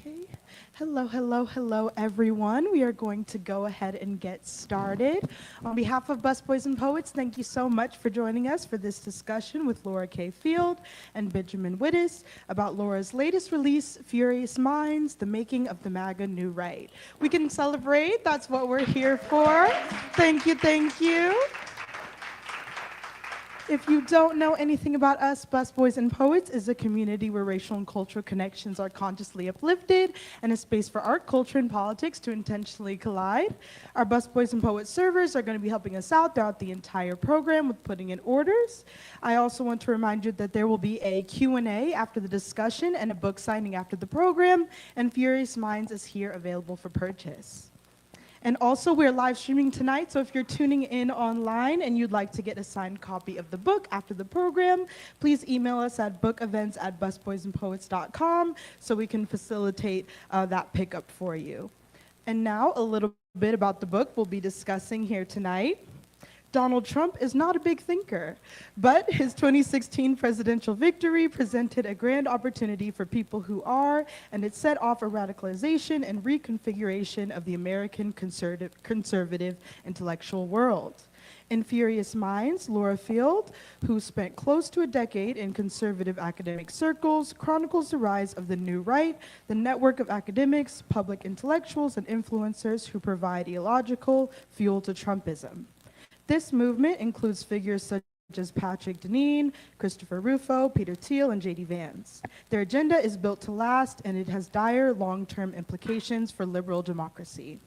Okay. Hello, hello, hello, everyone. We are going to go ahead and get started. On behalf of Busboys and Poets, thank you so much for joining us for this discussion with Laura K. Field and Benjamin Wittes about Laura's latest release, Furious Minds, The Making of the MAGA New Right. We can celebrate. That's what we're here for. Thank you, thank you. If you don't know anything about us, Busboys and Poets is a community where racial and cultural connections are consciously uplifted and a space for art, culture, and politics to intentionally collide. Our Busboys and Poets servers are going to be helping us out throughout the entire program with putting in orders. I also want to remind you that there will be a Q&A after the discussion and a book signing after the program, and Furious Minds is here available for purchase. And also, we're live streaming tonight, so if you're tuning in online and you'd like to get a signed copy of the book after the program, please email us at bookevents@busboysandpoets.com so we can facilitate that pickup for you. And now, a little bit about the book we'll be discussing here tonight. Donald Trump is not a big thinker, but his 2016 presidential victory presented a grand opportunity for people who are, and it set off a radicalization and reconfiguration of the American conservative intellectual world. In Furious Minds, Laura Field, who spent close to a decade in conservative academic circles, chronicles the rise of the New Right, the network of academics, public intellectuals, and influencers who provide ideological fuel to Trumpism. This movement includes figures such as Patrick Deneen, Christopher Rufo, Peter Thiel, and JD Vance. Their agenda is built to last, and it has dire long-term implications for liberal democracy.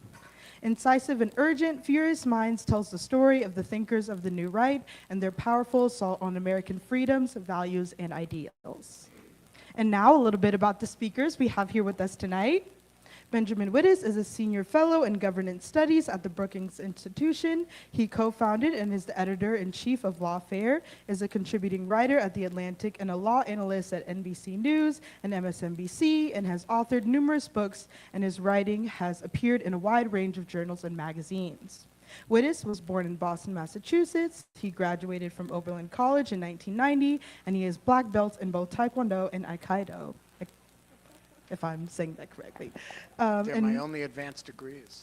Incisive and urgent, Furious Minds tells the story of the thinkers of the New Right and their powerful assault on American freedoms, values, and ideals. And now a little bit about the speakers we have here with us tonight. Benjamin Wittes is a senior fellow in governance studies at the Brookings Institution. He co-founded and is the editor-in-chief of Lawfare, is a contributing writer at The Atlantic and a law analyst at NBC News and MSNBC, and has authored numerous books, and his writing has appeared in a wide range of journals and magazines. Wittes was born in Boston, Massachusetts. He graduated from Oberlin College in 1990, and he has black belts in both Taekwondo and Aikido, if I'm saying that correctly. They're my only advanced degrees.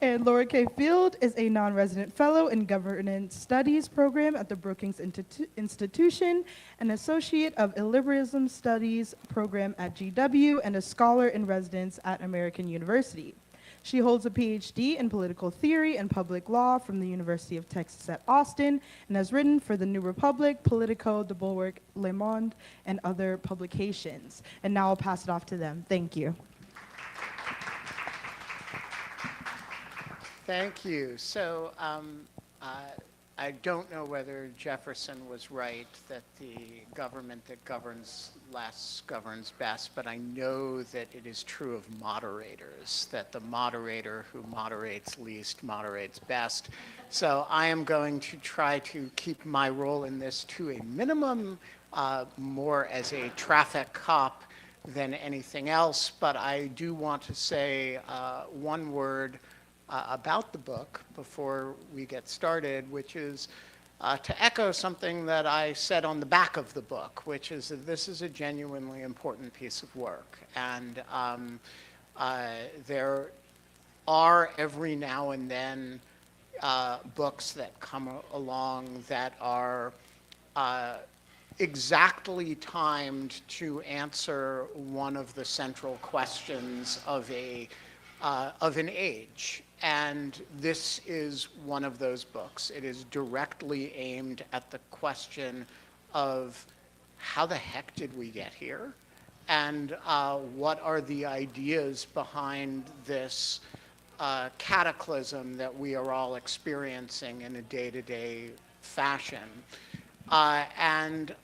And Laura K. Field is a non-resident fellow in governance studies program at the Brookings Institution, an associate of illiberalism studies program at GW, and a scholar in residence at American University. She holds a PhD in political theory and public law from the University of Texas at Austin, and has written for The New Republic, Politico, The Bulwark, Le Monde, and other publications. And now I'll pass it off to them. Thank you. Thank you. So I don't know whether Jefferson was right that the government that governs less governs best, but I know that it is true of moderators, that the moderator who moderates least moderates best. So I am going to try to keep my role in this to a minimum, more as a traffic cop than anything else, but I do want to say one word about the book before we get started, which is to echo something that I said on the back of the book, which is that this is a genuinely important piece of work. And there are every now and then books that come along that are exactly timed to answer one of the central questions of an age. And this is one of those books. It is directly aimed at the question of how the heck did we get here? And what are the ideas behind this cataclysm that we are all experiencing in a day-to-day fashion? And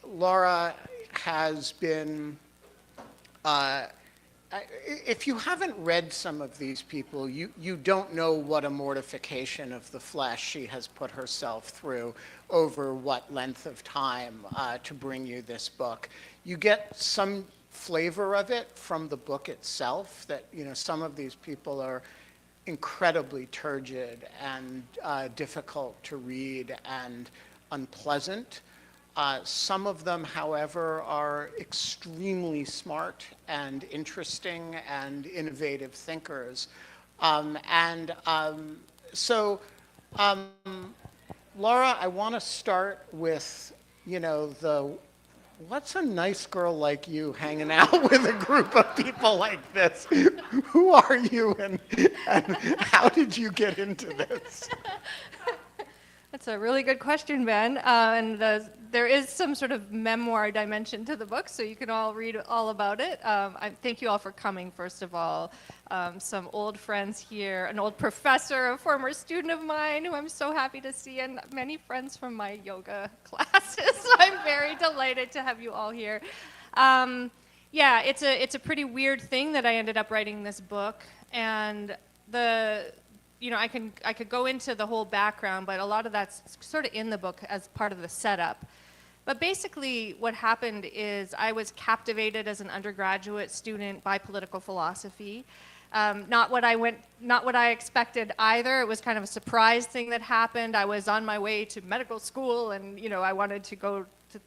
Laura has been if you haven't read some of these people, you don't know what a mortification of the flesh she has put herself through over what length of time to bring you this book. You get some flavor of it from the book itself, that some of these people are incredibly turgid and difficult to read and unpleasant. Some of them, however, are extremely smart and interesting and innovative thinkers. So, um, Laura, I want to start with, what's a nice girl like you hanging out with a group of people like this? Who are you and how did you get into this? That's a really good question, Ben. There is some sort of memoir dimension to the book, so you can all read all about it. I thank you all for coming, first of all. Some old friends here, an old professor, a former student of mine who I'm so happy to see, and many friends from my yoga classes. So I'm very delighted to have you all here. Yeah, it's a pretty weird thing that I ended up writing this book, and I could go into the whole background, but a lot of that's sort of in the book as part of the setup. But basically what happened is I was captivated as an undergraduate student by political philosophy. Not what I expected either. It was kind of a surprise thing that happened. I was on my way to medical school, and I wanted to go to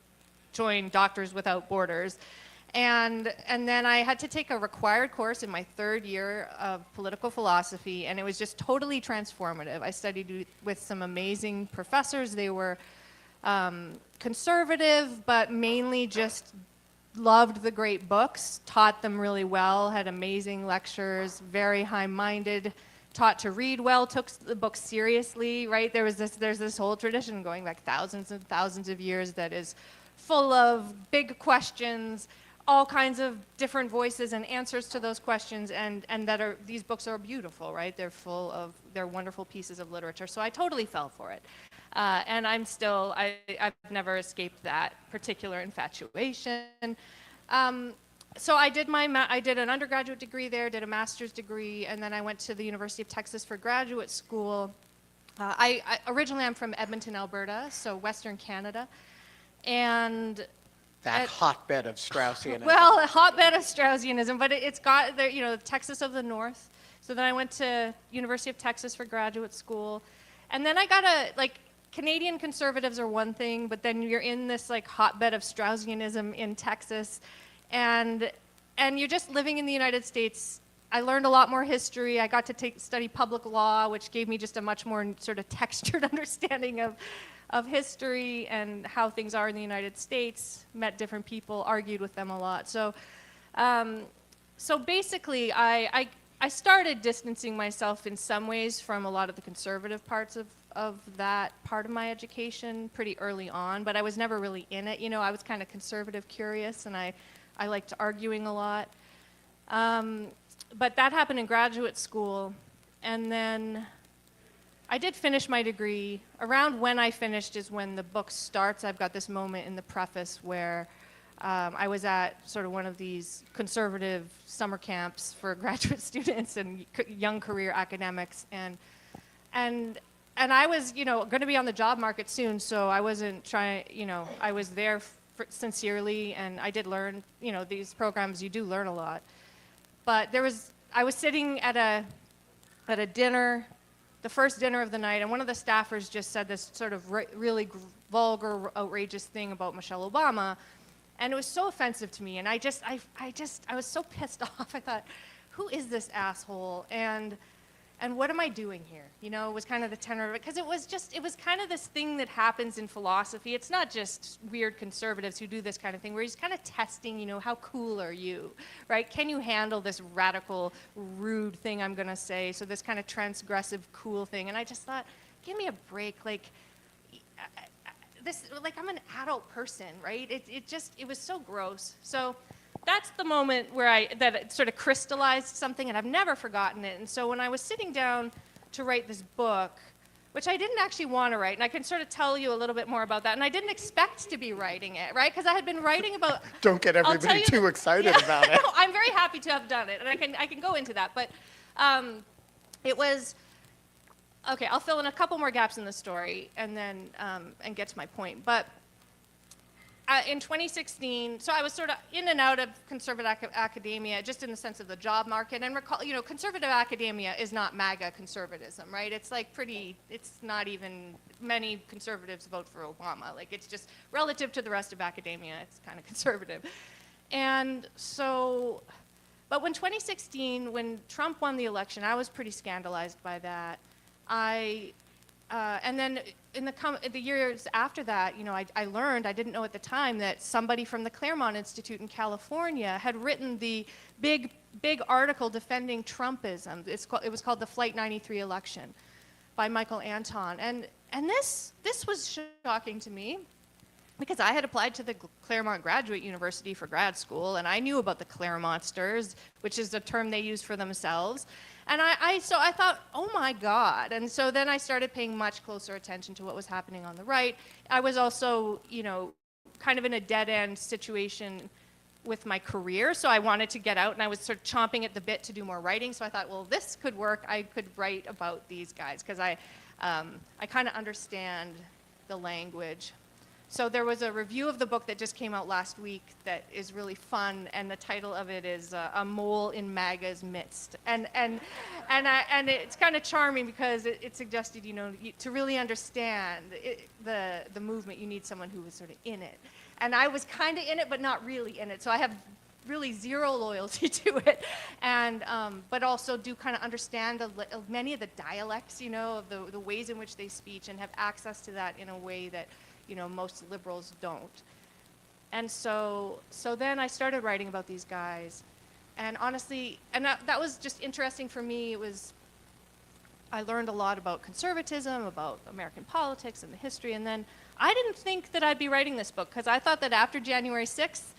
join Doctors Without Borders. And then I had to take a required course in my third year of political philosophy, and it was just totally transformative. I studied with some amazing professors. They were conservative, but mainly just loved the great books, taught them really well, had amazing lectures, very high-minded, taught to read well, took the book seriously, right? There's this whole tradition going back thousands and thousands of years that is full of big questions, all kinds of different voices and answers to those questions, and these books are beautiful, right? They're wonderful pieces of literature. So I totally fell for it. And I've never escaped that particular infatuation. So I did an undergraduate degree there, did a master's degree, and then I went to the University of Texas for graduate school. Originally I'm from Edmonton, Alberta, so Western Canada. And that hotbed of Straussianism. Well, a hotbed of Straussianism, but it's got Texas of the North. So then I went to University of Texas for graduate school, and then I got Canadian conservatives are one thing, but then you're in this hotbed of Straussianism in Texas, and you're just living in the United States. I learned a lot more history. I got to study public law, which gave me just a much more sort of textured understanding of history and how things are in the United States, met different people, argued with them a lot. So basically, I started distancing myself in some ways from a lot of the conservative parts of that part of my education pretty early on, but I was never really in it. I was kind of conservative curious, and I liked arguing a lot. But that happened in graduate school, and then I did finish my degree. Around when I finished is when the book starts. I've got this moment in the preface where I was at sort of one of these conservative summer camps for graduate students and young career academics, and I was, going to be on the job market soon, so I wasn't trying, I was there sincerely, and I did learn, these programs, you do learn a lot. But I was sitting at a dinner, the first dinner of the night, and one of the staffers just said this sort of really vulgar, outrageous thing about Michelle Obama, and it was so offensive to me, and I was so pissed off. I thought, who is this asshole, and what am I doing here? It was kind of the tenor of it, because it was kind of this thing that happens in philosophy. It's not just weird conservatives who do this kind of thing, where he's kind of testing, how cool are you, right? Can you handle this radical, rude thing I'm going to say? So this kind of transgressive, cool thing. And I just thought, give me a break. I'm an adult person, right? It was so gross. So that's the moment where that it sort of crystallized something, and I've never forgotten it. And so when I was sitting down to write this book, which I didn't actually want to write, and I can sort of tell you a little bit more about that, and I didn't expect to be writing it, right? Because I had been writing about... Don't get everybody too excited about it. No, I'm very happy to have done it, and I can go into that, but it was... Okay, I'll fill in a couple more gaps in the story and then and get to my point. But in 2016, so I was sort of in and out of conservative academia, just in the sense of the job market. And recall, conservative academia is not MAGA conservatism, right? It's like it's not even, many conservatives vote for Obama. Like, it's just relative to the rest of academia, it's kind of conservative. And so, but when 2016, when Trump won the election, I was pretty scandalized by that. And then in the years after that, I learned, I didn't know at the time, that somebody from the Claremont Institute in California had written the big article defending Trumpism. It was called The Flight 93 Election by Michael Anton. And this was shocking to me, because I had applied to the Claremont Graduate University for grad school, and I knew about the Claremontsters, which is the term they use for themselves. And so I thought, oh my God. And so then I started paying much closer attention to what was happening on the right. I was also, kind of in a dead-end situation with my career, so I wanted to get out, and I was sort of chomping at the bit to do more writing. So I thought, well, this could work. I could write about these guys, because I kind of understand the language. So there was a review of the book that just came out last week that is really fun, and the title of it is "A Mole in MAGA's Midst," and it's kind of charming, because it suggested, to really understand the movement, you need someone who was sort of in it, and I was kind of in it, but not really in it. So I have really zero loyalty to it, and but also do kind of understand many of the dialects, of the ways in which they speak, and have access to that in a way that most liberals don't. And so then I started writing about these guys, and honestly, and that was just interesting for me. I learned a lot about conservatism, about American politics and the history, and then I didn't think that I'd be writing this book, because I thought that after January 6th,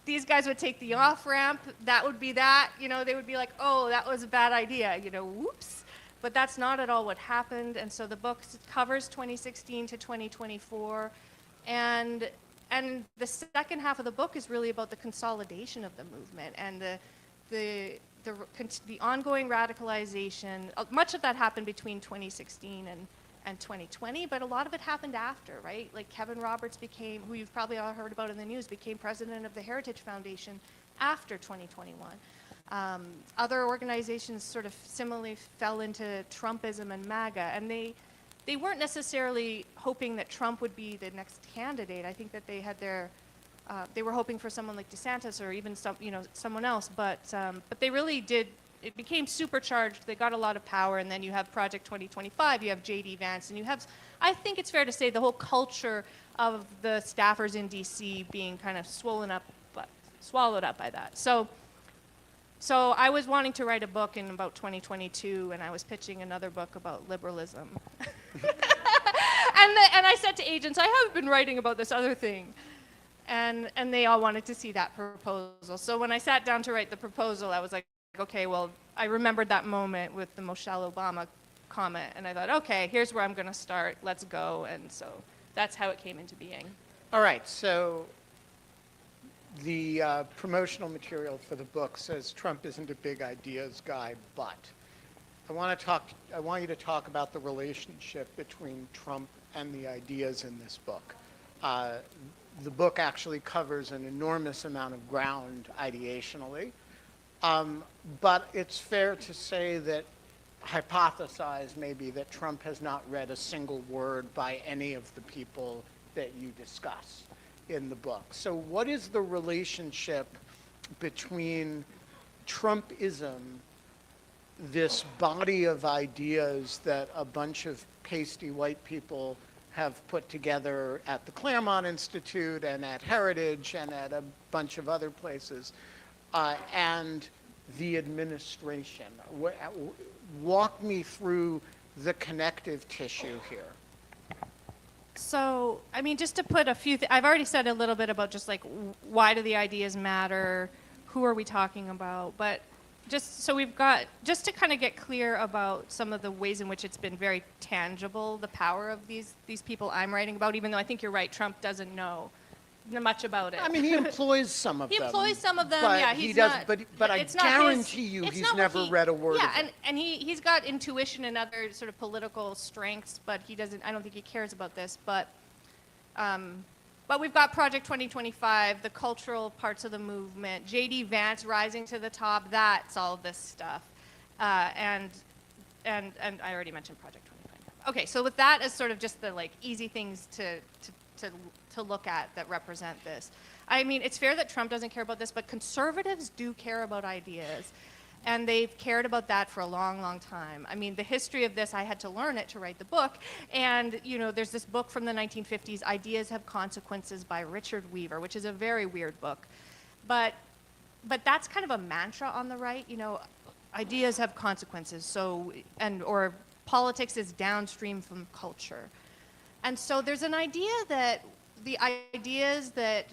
these guys would take the off-ramp, that would be that, they would be like, oh, that was a bad idea, whoops. But that's not at all what happened, and so the book covers 2016 to 2024, and the second half of the book is really about the consolidation of the movement and the ongoing radicalization. Much of that happened between 2016 and 2020, but a lot of it happened after, right? Like Kevin Roberts who you've probably all heard about in the news, became president of the Heritage Foundation after 2021. Other organizations sort of similarly fell into Trumpism and MAGA, and they weren't necessarily hoping that Trump would be the next candidate. I think that they had they were hoping for someone like DeSantis or even someone else, but they really did. It became supercharged. They got a lot of power, and then you have Project 2025, you have JD Vance, and you have, I think it's fair to say, the whole culture of the staffers in DC being kind of swallowed up by that. So I was wanting to write a book in about 2022, and I was pitching another book about liberalism. and I said to agents, I have been writing about this other thing. And they all wanted to see that proposal. So when I sat down to write the proposal, I was like, okay, well, I remembered that moment with the Michelle Obama comment, and I thought, okay, here's where I'm going to start. Let's go. And so that's how it came into being. All right, so the promotional material for the book says Trump isn't a big ideas guy, but I want you to talk about the relationship between Trump and the ideas in this book. The book actually covers an enormous amount of ground ideationally, but it's fair to say that hypothesize maybe that Trump has not read a single word by any of the people that you discuss in the book. So what is the relationship between Trumpism, this body of ideas that a bunch of pasty white people have put together at the Claremont Institute and at Heritage and at a bunch of other places, and the administration? Walk me through the connective tissue here. So, I mean, just to put a few I've already said a little bit about just like why do the ideas matter, who are we talking about, but just so just to kind of get clear about some of the ways in which it's been very tangible, the power of these people I'm writing about, even though I think you're right, Trump doesn't know much about it. I mean, he employs some of them. He employs some of them, but yeah. He does, but I guarantee you he's never read a word of it. Yeah, and he's got intuition and other sort of political strengths, but I don't think he cares about this. But But we've got Project 2025, the cultural parts of the movement, JD Vance rising to the top, that's all this stuff. And I already mentioned Project 2025. Okay, so with that as sort of just the like easy things to look at that represent this. I mean, it's fair that Trump doesn't care about this, but conservatives do care about ideas. And they've cared about that for a long, long time. I mean, the history of this, I had to learn it to write the book. And, you know, there's this book from the 1950s, Ideas Have Consequences by Richard Weaver, which is a very weird book. But that's kind of a mantra on the right, you know, ideas have consequences, so, or politics is downstream from culture. And so there's an idea that the ideas that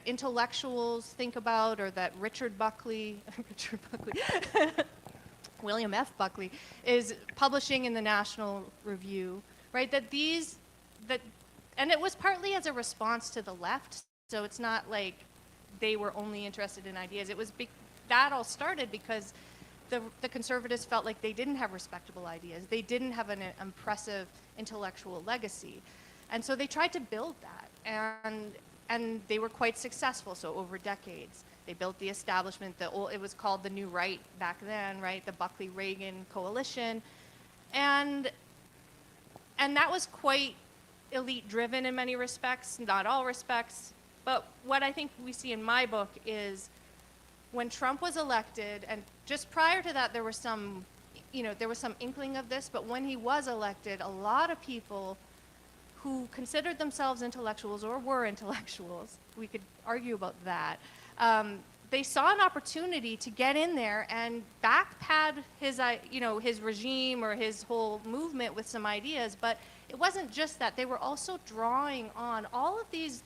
intellectuals think about, or that William F. Buckley is publishing in the National Review, right? And it was partly as a response to the left, so it's not like they were only interested in ideas. It was that all started because the conservatives felt like they didn't have respectable ideas. They didn't have an impressive intellectual legacy. And so they tried to build that. And they were quite successful. So over decades, they built the establishment. It was called the New Right back then, right? The Buckley-Reagan coalition, and that was quite elite-driven in many respects, not all respects. But what I think we see in my book is when Trump was elected, and just prior to that, there was some inkling of this. But when he was elected, a lot of people who considered themselves intellectuals or were intellectuals, we could argue about that, they saw an opportunity to get in there and backpad his regime or his whole movement with some ideas. But it wasn't just that. They were also drawing on all of these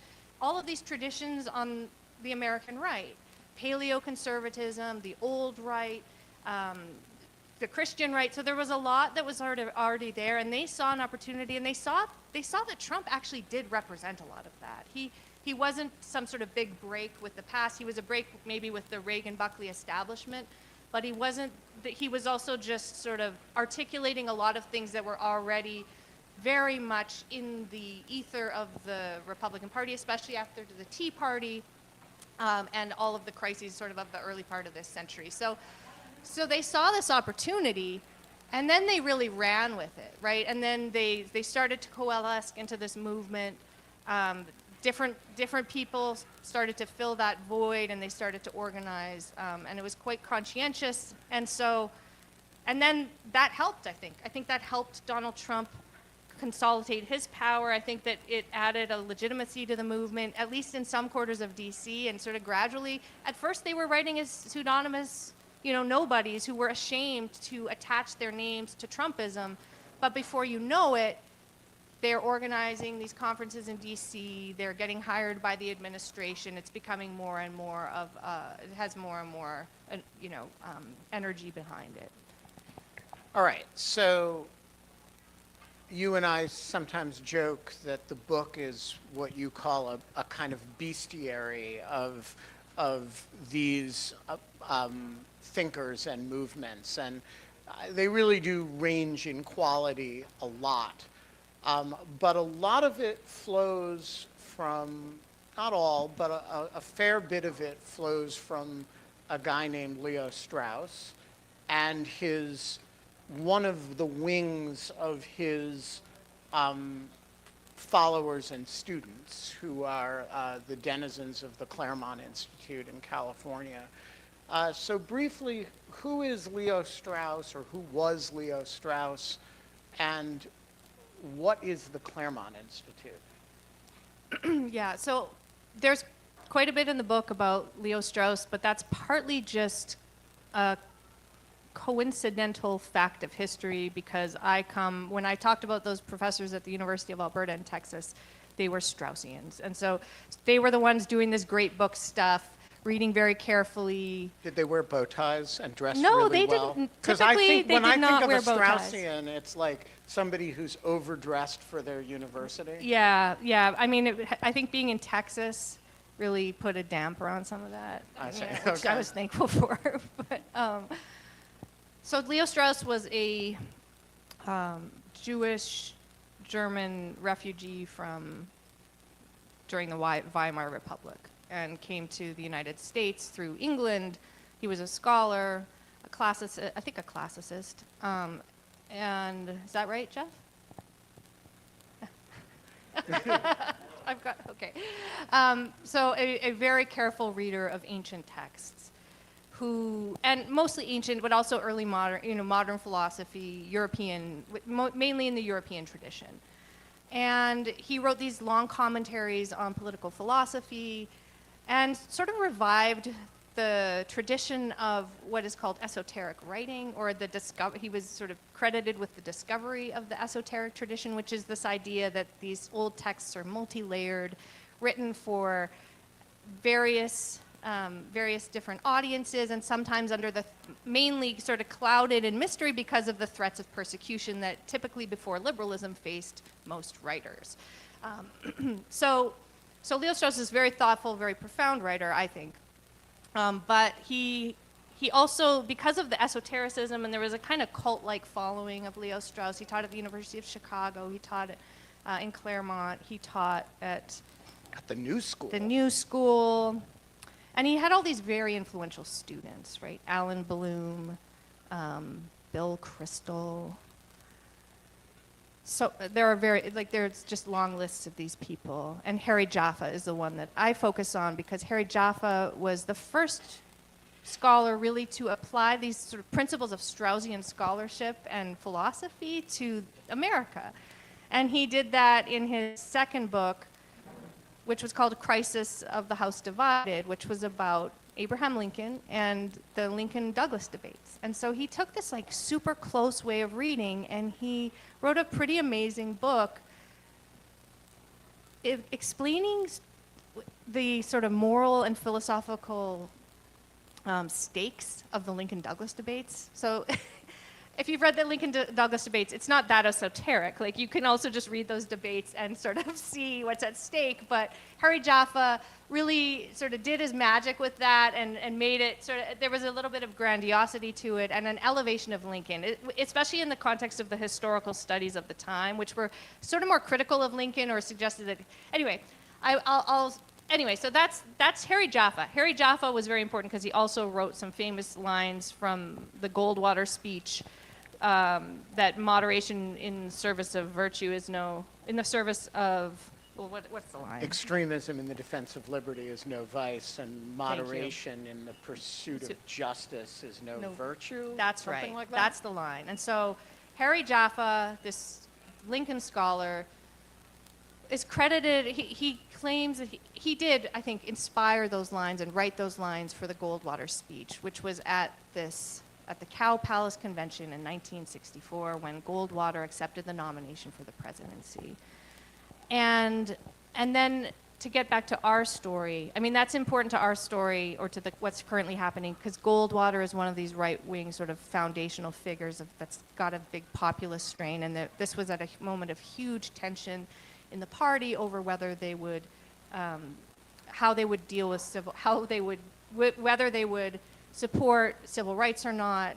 traditions on the American right. Paleoconservatism, the old right, the Christian right. So there was a lot that was already there, and they saw an opportunity, and they saw that Trump actually did represent a lot of that. He wasn't some sort of big break with the past. He was a break maybe with the Reagan-Buckley establishment, but he wasn't. He was also just sort of articulating a lot of things that were already very much in the ether of the Republican Party, especially after the Tea Party and all of the crises sort of the early part of this century. So they saw this opportunity, and then they really ran with it, right? And then they started to coalesce into this movement. Different people started to fill that void, and they started to organize, and it was quite conscientious. And then that helped, I think. I think that helped Donald Trump consolidate his power. I think that it added a legitimacy to the movement, at least in some quarters of DC, and sort of gradually. At first, they were writing as pseudonymous, nobodies who were ashamed to attach their names to Trumpism. But before you know it, they're organizing these conferences in DC. They're getting hired by the administration. It's becoming more and more of, it has more and more, energy behind it. All right, so you and I sometimes joke that the book is what you call a kind of bestiary of these thinkers and movements, and they really do range in quality a lot. But a lot of it flows from, not all, but a fair bit of it flows from a guy named Leo Strauss and one of the wings of his followers and students, who are the denizens of the Claremont Institute in California. So briefly, who is Leo Strauss, or who was Leo Strauss, and what is the Claremont Institute? Yeah, so there's quite a bit in the book about Leo Strauss, but that's partly just a coincidental fact of history, because when I talked about those professors at the University of Alberta in Texas, they were Straussians. And so they were the ones doing this great book stuff, reading very carefully. Did they wear bow ties and dress No, really they well? didn't. Because I think Typically, when they I did think not of wear a bow ties. Straussian, it's like somebody who's overdressed for their university. Yeah. I mean, I think being in Texas really put a damper on some of that. I see. Which Okay. I was thankful for. But so Leo Strauss was a Jewish German refugee from during the Weimar Republic and came to the United States through England. He was a scholar, a classicist, I think a classicist. And is that right, Jeff? I've got, okay. So a very careful reader of ancient texts who, and mostly ancient, but also early modern, modern philosophy, European, mainly in the European tradition. And he wrote these long commentaries on political philosophy and sort of revived the tradition of what is called esoteric writing, or he was sort of credited with the discovery of the esoteric tradition, which is this idea that these old texts are multi-layered, written for various different audiences, and sometimes under the mainly sort of clouded in mystery because of the threats of persecution that typically before liberalism faced most writers. So Leo Strauss is a very thoughtful, very profound writer, I think. But he also, because of the esotericism, and there was a kind of cult-like following of Leo Strauss, he taught at the University of Chicago, he taught in Claremont, he taught at the New School. The New School. And he had all these very influential students, right? Alan Bloom, Bill Crystal. So there are there's just long lists of these people. And Harry Jaffa is the one that I focus on because Harry Jaffa was the first scholar really to apply these sort of principles of Straussian scholarship and philosophy to America. And he did that in his second book, which was called Crisis of the House Divided, which was about Abraham Lincoln and the Lincoln-Douglas debates. And so he took this like super close way of reading, and he wrote a pretty amazing book explaining the sort of moral and philosophical stakes of the Lincoln-Douglas debates. So if you've read the Lincoln-Douglas debates, it's not that esoteric. Like, you can also just read those debates and sort of see what's at stake. But Harry Jaffa really sort of did his magic with that and made it sort of, there was a little bit of grandiosity to it and an elevation of Lincoln, especially in the context of the historical studies of the time, which were sort of more critical of Lincoln or suggested that, anyway, Anyway, so that's Harry Jaffa. Harry Jaffa was very important because he also wrote some famous lines from the Goldwater speech, that moderation in service of virtue is in the service of, well, what's the line? Extremism in the defense of liberty is no vice, and moderation in the pursuit of justice is no virtue? That's something right. Like that? That's the line. And so Harry Jaffa, this Lincoln scholar, is credited, he claims that he did, I think, inspire those lines and write those lines for the Goldwater speech, which was at the Cow Palace Convention in 1964 when Goldwater accepted the nomination for the presidency. And then to get back to our story, I mean, that's important to our story or to what's currently happening because Goldwater is one of these right-wing sort of foundational figures that's got a big populist strain, and this was at a moment of huge tension in the party over whether they would, how they would deal with whether they would support civil rights or not.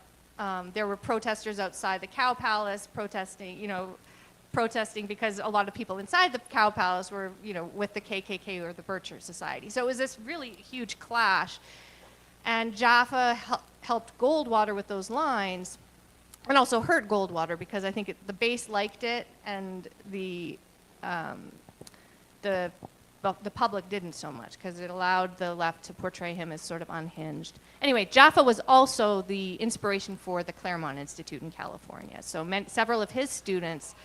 There were protesters outside the Cow Palace protesting because a lot of people inside the Cow Palace were, with the KKK or the Bircher Society. So it was this really huge clash. And Jaffa helped Goldwater with those lines and also hurt Goldwater because I think the base liked it and the public didn't so much because it allowed the left to portray him as sort of unhinged. Anyway, Jaffa was also the inspiration for the Claremont Institute in California. So several of his students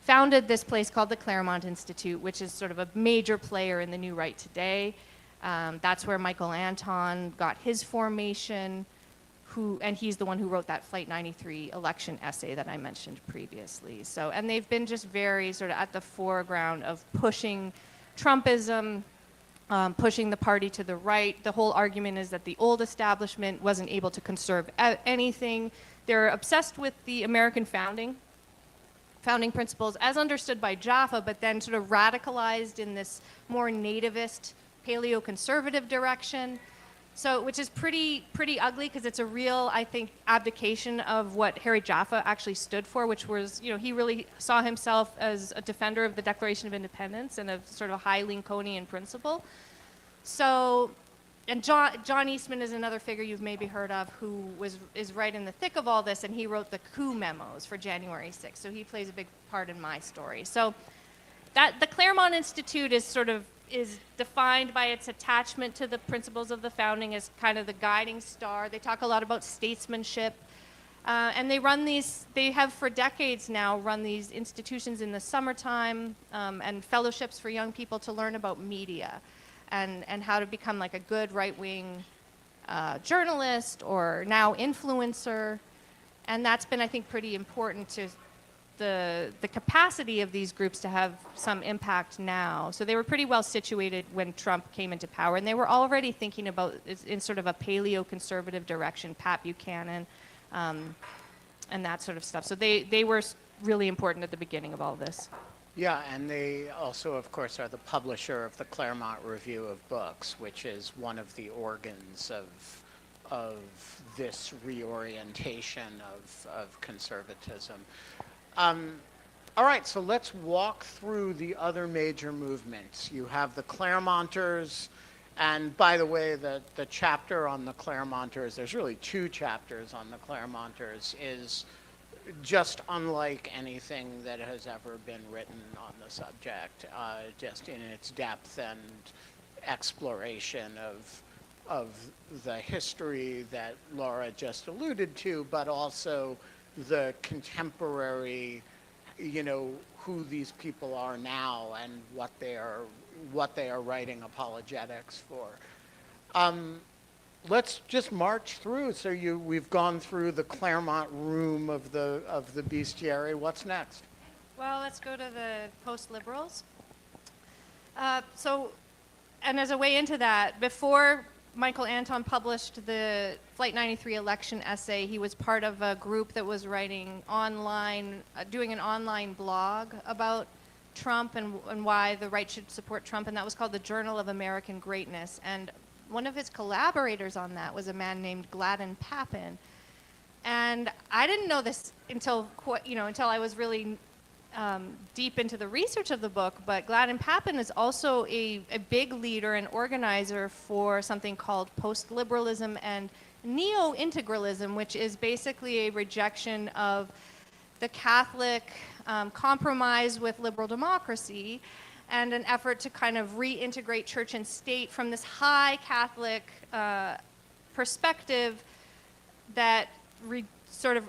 founded this place called the Claremont Institute, which is sort of a major player in the New Right today. That's where Michael Anton got his formation, and he's the one who wrote that Flight 93 election essay that I mentioned previously. So, and they've been just very sort of at the foreground of pushing Trumpism, pushing the party to the right. The whole argument is that the old establishment wasn't able to conserve anything. They're obsessed with the American founding principles as understood by Jaffa, but then sort of radicalized in this more nativist, paleoconservative direction. So, which is pretty ugly because it's a real, I think, abdication of what Harry Jaffa actually stood for, which was, he really saw himself as a defender of the Declaration of Independence and of sort of a high Lincolnian principle. So, and John Eastman is another figure you've maybe heard of who is right in the thick of all this, and he wrote the coup memos for January 6th. So he plays a big part in my story. So that the Claremont Institute is defined by its attachment to the principles of the founding as kind of the guiding star. They talk a lot about statesmanship. And they have for decades now run these institutions in the summertime and fellowships for young people to learn about media and how to become like a good right-wing journalist or now influencer. And that's been, I think, pretty important to the capacity of these groups to have some impact now. So they were pretty well situated when Trump came into power, and they were already thinking about in sort of a paleo-conservative direction, Pat Buchanan, and that sort of stuff. So they were really important at the beginning of all this. Yeah, and they also, of course, are the publisher of the Claremont Review of Books, which is one of the organs of this reorientation of conservatism. All right, so let's walk through the other major movements. You have the Claremonters, and by the way, the chapter on the Claremonters, there's really two chapters on the Claremonters, is just unlike anything that has ever been written on the subject, just in its depth and exploration of the history that Laura just alluded to, but also the contemporary, who these people are now and what they are writing apologetics for. Let's just march through. So we've gone through the Claremont room of the bestiary. What's next? Well, let's go to the post-liberals. And as a way into that, before Michael Anton published the Flight 93 election essay, he was part of a group that was writing online, doing an online blog about Trump and why the right should support Trump, and that was called the Journal of American Greatness. And one of his collaborators on that was a man named Gladden Papin. And I didn't know this until I was really deep into the research of the book, but Gladden Papin is also a big leader and organizer for something called post-liberalism and neo-integralism, which is basically a rejection of the Catholic compromise with liberal democracy and an effort to kind of reintegrate church and state from this high Catholic perspective that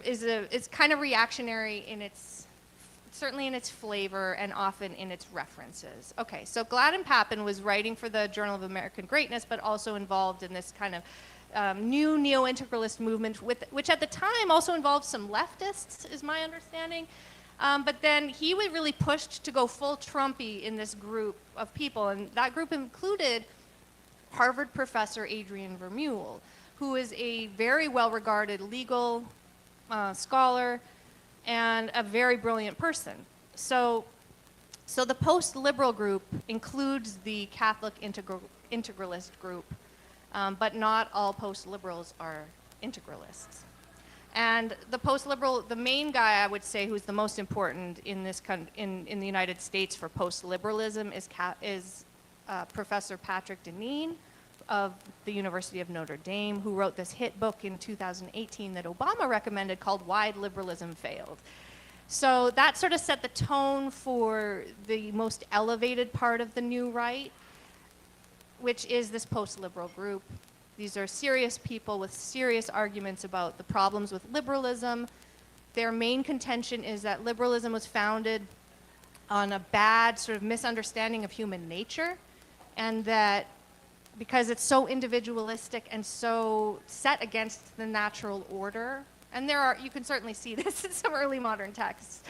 is kind of reactionary in certainly in its flavor and often in its references. Okay, so Gladden Papin was writing for the Journal of American Greatness, but also involved in this kind of new neo-integralist movement, which at the time also involved some leftists, is my understanding. But then he was really pushed to go full Trumpy in this group of people, and that group included Harvard professor Adrian Vermeule, who is a very well-regarded legal scholar and a very brilliant person. So the post-liberal group includes the Catholic integralist group, but not all post-liberals are integralists. And the main guy I would say who's the most important in in the United States for post-liberalism is Professor Patrick Deneen of the University of Notre Dame, who wrote this hit book in 2018 that Obama recommended called Why Liberalism Failed. So that sort of set the tone for the most elevated part of the new right, which is this post-liberal group. These are serious people with serious arguments about the problems with liberalism. Their main contention is that liberalism was founded on a bad sort of misunderstanding of human nature, and that because it's so individualistic and so set against the natural order, and you can certainly see this in some early modern texts,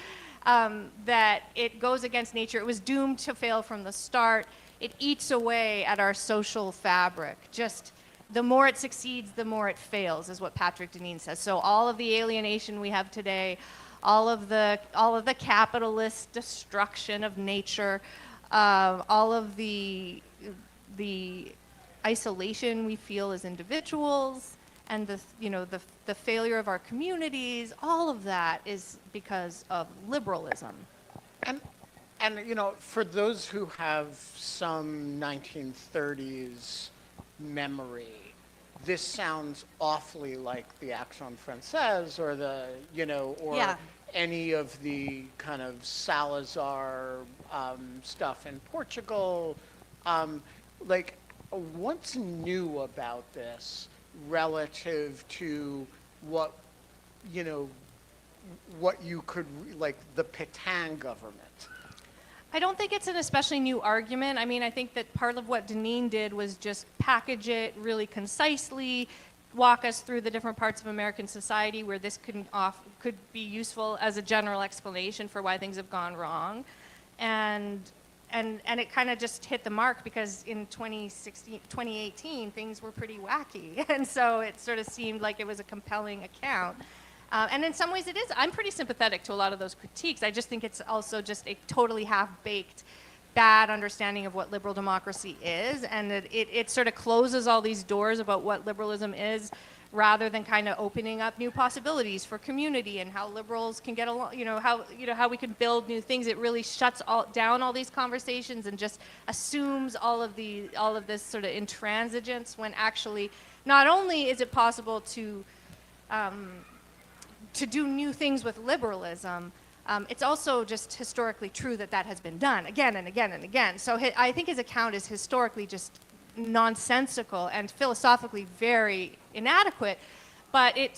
that it goes against nature. It was doomed to fail from the start. It eats away at our social fabric. Just the more it succeeds, the more it fails, is what Patrick Deneen says. So all of the alienation we have today, all of the capitalist destruction of nature, all of the isolation we feel as individuals, and the failure of our communities, all of that is because of liberalism. And for those who have some 1930s memory, this sounds awfully like the Action Française or Yeah. any of the kind of Salazar stuff in Portugal. Like, what's new about this relative to what you could, like the Pétain government? I don't think it's an especially new argument. I mean, I think that part of what Deneen did was just package it really concisely, walk us through the different parts of American society where this could be useful as a general explanation for why things have gone wrong. And it kind of just hit the mark because in 2018, things were pretty wacky. And so it sort of seemed like it was a compelling account. And in some ways it is. I'm pretty sympathetic to a lot of those critiques. I just think it's also just a totally half-baked, bad understanding of what liberal democracy is. And it sort of closes all these doors about what liberalism is rather than kind of opening up new possibilities for community and how liberals can get along, how we can build new things. It really shuts down all these conversations and just assumes all of this sort of intransigence, when actually not only is it possible to do new things with liberalism, it's also just historically true that has been done again and again and again. So I think his account is historically just nonsensical and philosophically very inadequate, but it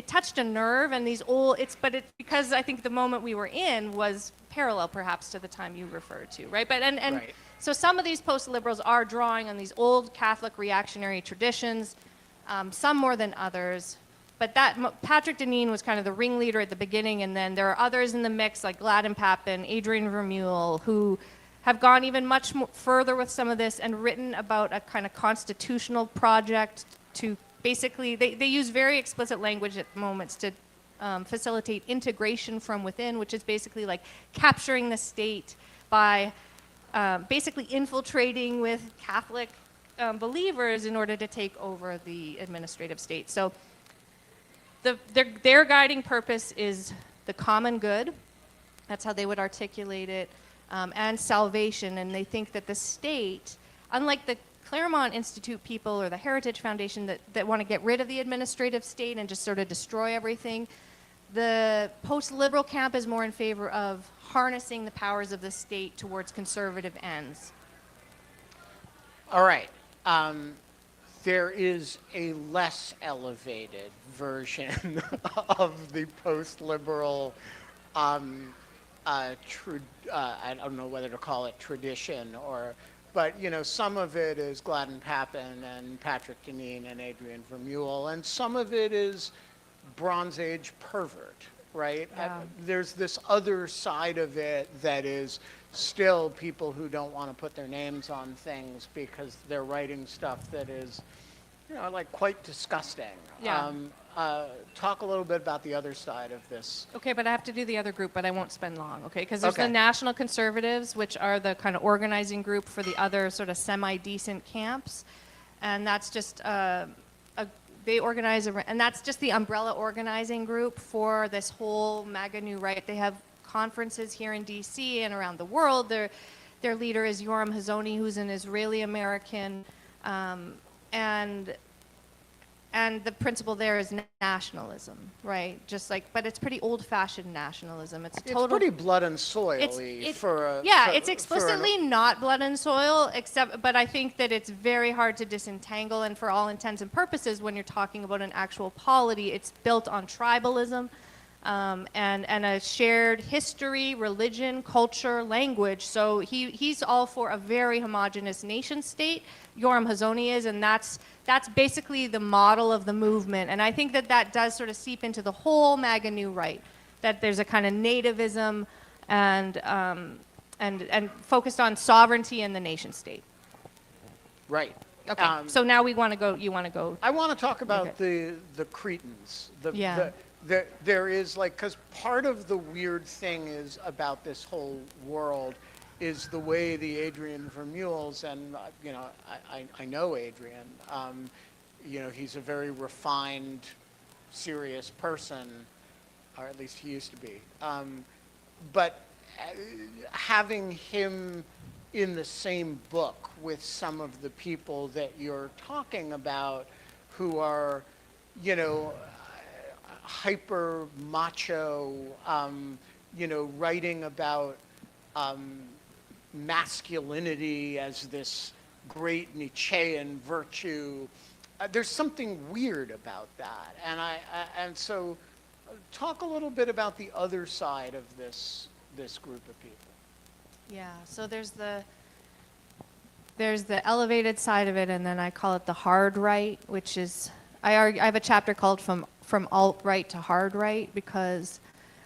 touched a nerve, and because I think the moment we were in was parallel perhaps to the time you referred to, right? But Right. So some of these post-liberals are drawing on these old Catholic reactionary traditions, some more than others. But Patrick Deneen was kind of the ringleader at the beginning, and then there are others in the mix like Gladden Papin, Adrian Vermeule, who have gone even much further with some of this and written about a kind of constitutional project to basically, they use very explicit language at moments to facilitate integration from within, which is basically like capturing the state by basically infiltrating with Catholic believers in order to take over the administrative state. So their guiding purpose is the common good. That's how they would articulate it, and salvation. And they think that the state, unlike the Claremont Institute people or the Heritage Foundation that want to get rid of the administrative state and just sort of destroy everything, the post-liberal camp is more in favor of harnessing the powers of the state towards conservative ends. All right. There is a less elevated version of the post-liberal, I don't know whether to call it tradition but some of it is Gladden Papin and Patrick Deneen and Adrian Vermeule, and some of it is Bronze Age pervert, right? Yeah. There's this other side of it that is still people who don't want to put their names on things because they're writing stuff that is, like quite disgusting. Yeah. Talk a little bit about the other side of this. Okay, but I have to do the other group, but I won't spend long, okay? Because there's Okay. the National Conservatives, which are the kind of organizing group for the other sort of semi-decent camps. And that's just, they organize, and that's just the umbrella organizing group for this whole MAGA New Right. They have conferences here in DC and around the world. Their leader is Yoram Hazony, who's an Israeli-American, and the principle there is nationalism, right? But it's pretty old-fashioned nationalism. It's pretty blood and soil-y it's explicitly not blood and soil, but I think that it's very hard to disentangle, and for all intents and purposes, when you're talking about an actual polity, it's built on tribalism, and a shared history, religion, culture, language. So he's all for a very homogenous nation state. Yoram Hazony is, and that's basically the model of the movement. And I think that does sort of seep into the whole MAGA New Right, that there's a kind of nativism and focused on sovereignty and the nation state. Right. Okay. So now you want to go. I want to talk about the Cretans. There is because part of the weird thing is about this whole world is the way the Adrian Vermeules, and I know Adrian, he's a very refined, serious person, or at least he used to be. But having him in the same book with some of the people that you're talking about who are, hyper macho, writing about masculinity as this great Nietzschean virtue. There's something weird about that, and so talk a little bit about the other side of this group of people. Yeah, so there's the elevated side of it, and then I call it the hard right, which is I have a chapter called from alt-right to hard right, because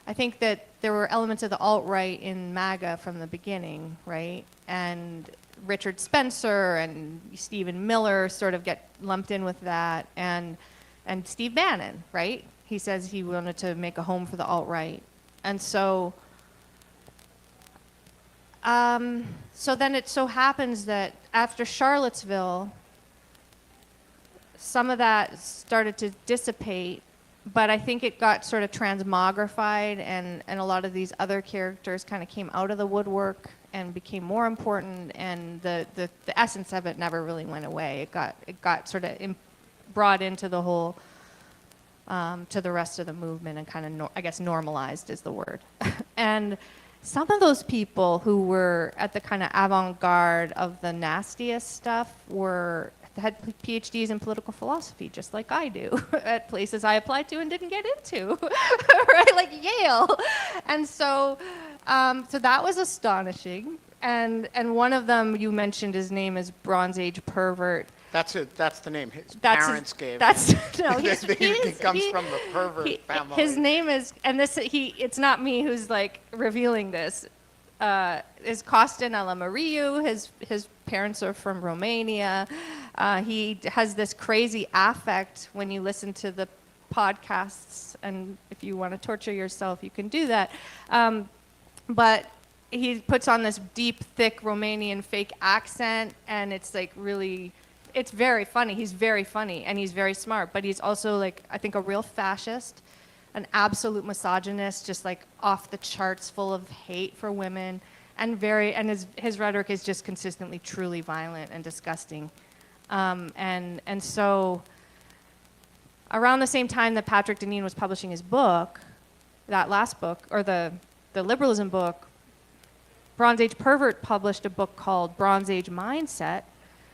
I think that there were elements of the alt-right in MAGA from the beginning, right? And Richard Spencer and Stephen Miller sort of get lumped in with that, and Steve Bannon, right? He says he wanted to make a home for the alt-right. And so then it so happens that after Charlottesville, some of that started to dissipate, but I think it got sort of transmogrified, and a lot of these other characters kind of came out of the woodwork and became more important, and the essence of it never really went away. It got sort of brought into the whole, to the rest of the movement, and kind of, I guess, normalized is the word. And some of those people who were at the kind of avant-garde of the nastiest stuff had PhDs in political philosophy, just like I do, at places I applied to and didn't get into, right? Like Yale. And so that was astonishing. And one of them, you mentioned, his name is Bronze Age Pervert. That's the name his parents gave. He comes from the pervert family. His name is, and it's not me who's like revealing this. Is Costin Alamariu. His parents are from Romania. He has this crazy affect when you listen to the podcasts, and if you want to torture yourself, you can do that. But he puts on this deep, thick Romanian fake accent, and it's like really, it's very funny. He's very funny, and he's very smart, but he's also like, I think, a real fascist, an absolute misogynist, just like off the charts, full of hate for women, and his rhetoric is just consistently truly violent and disgusting. And so around the same time that Patrick Deneen was publishing his book, that last book, or the liberalism book, Bronze Age Pervert published a book called Bronze Age Mindset,